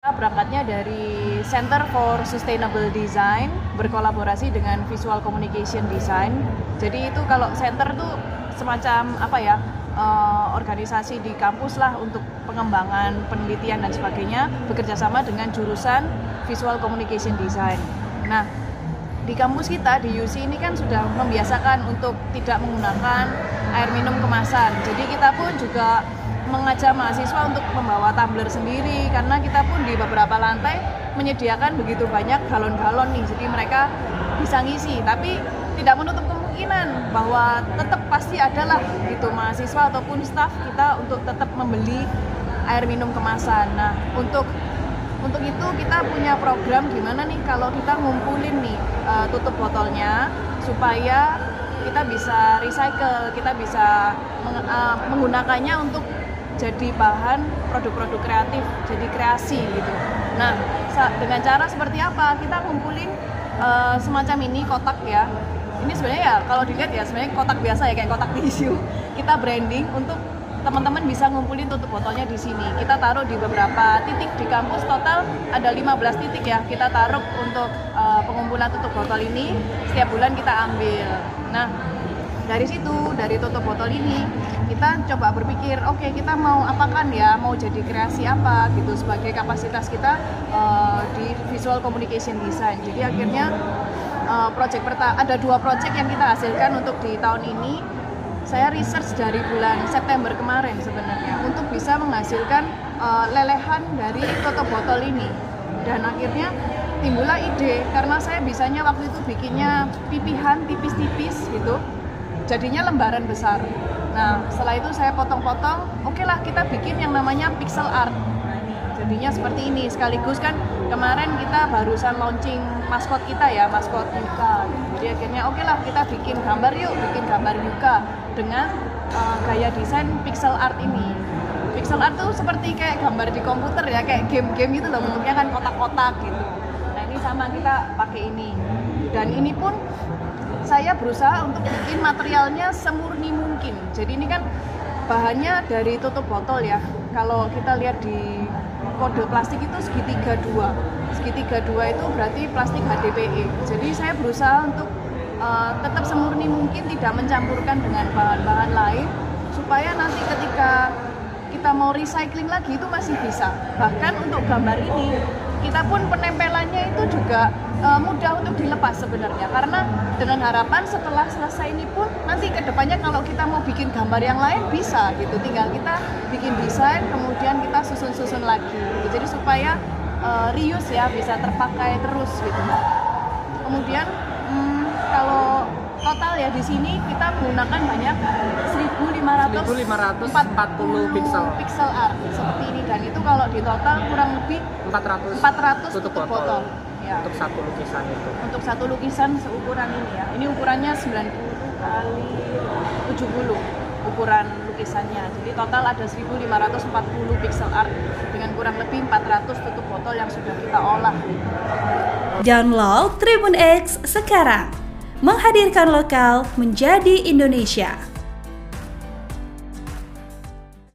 Kita berangkatnya dari Center for Sustainable Design berkolaborasi dengan Visual Communication Design. Jadi itu kalau center tuh semacam organisasi di kampus lah untuk pengembangan penelitian dan sebagainya, bekerja sama dengan jurusan Visual Communication Design. Nah, di kampus kita di UC ini kan sudah membiasakan untuk tidak menggunakan air minum kemasan. Jadi kita pun juga mengajak mahasiswa untuk membawa tumbler sendiri, karena kita pun di beberapa lantai menyediakan begitu banyak galon-galon nih, jadi mereka bisa ngisi. Tapi tidak menutup kemungkinan bahwa tetap pasti adalah gitu mahasiswa ataupun staf kita untuk tetap membeli air minum kemasan. Nah, untuk itu kita punya program gimana nih kalau kita ngumpulin nih tutup botolnya supaya kita bisa recycle, kita bisa menggunakannya untuk jadi bahan produk-produk kreatif, jadi kreasi gitu. Nah, dengan cara seperti apa? Kita ngumpulin semacam ini kotak ya. Ini sebenarnya ya kalau dilihat ya sebenarnya kotak biasa ya, kayak kotak tisu. Kita branding untuk teman-teman bisa ngumpulin tutup botolnya di sini. Kita taruh di beberapa titik di kampus, total ada 15 titik ya. Kita taruh untuk pengumpulan tutup botol ini, setiap bulan kita ambil. Nah, dari situ, dari tutup botol ini, kita coba berpikir, oke, kita mau apakan ya, mau jadi kreasi apa gitu sebagai kapasitas kita di Visual Communication Design. Jadi akhirnya ada 2 project yang kita hasilkan untuk di tahun ini. Saya research dari bulan September kemarin sebenarnya untuk bisa menghasilkan lelehan dari tutup botol ini. Dan akhirnya timbullah ide, karena saya bisanya waktu itu bikinnya pipihan tipis-tipis gitu, jadinya lembaran besar. Nah, setelah itu saya potong-potong, oke lah kita bikin yang namanya pixel art. Jadinya seperti ini, sekaligus kan kemarin kita barusan launching maskot kita ya, maskot Yuka. Jadi akhirnya oke lah kita bikin gambar yuk, bikin gambar Yuka dengan gaya desain pixel art ini. Pixel art tuh seperti kayak gambar di komputer ya, kayak game-game gitu loh, bentuknya kan kotak-kotak gitu. Nah, ini sama kita pakai ini. Dan ini pun saya berusaha untuk bikin materialnya semurni mungkin. Jadi ini kan bahannya dari tutup botol ya. Kalau kita lihat di kode plastik itu segitiga 2. Segitiga 2 itu berarti plastik HDPE. Jadi saya berusaha untuk tetap semurni mungkin, tidak mencampurkan dengan bahan-bahan lain, supaya nanti ketika kita mau recycling lagi itu masih bisa. Bahkan untuk gambar ini, kita pun penempelannya itu juga mudah untuk dilepas sebenarnya, karena dengan harapan setelah selesai ini pun nanti kedepannya kalau kita mau bikin gambar yang lain bisa gitu, tinggal kita bikin desain kemudian kita susun-susun lagi gitu. Jadi supaya reuse ya, bisa terpakai terus gitu. Kemudian kalau total ya di sini kita menggunakan banyak 1540 pixel art seperti ini, dan itu kalau di total kurang lebih 400 tutup botol. Ya. Untuk satu lukisan itu. Untuk satu lukisan seukuran ini ya. Ini ukurannya 90 kali 70 ukuran lukisannya. Jadi total ada 1540 pixel art dengan kurang lebih 400 tutup botol yang sudah kita olah. Download Tribun X sekarang. Menghadirkan lokal menjadi Indonesia.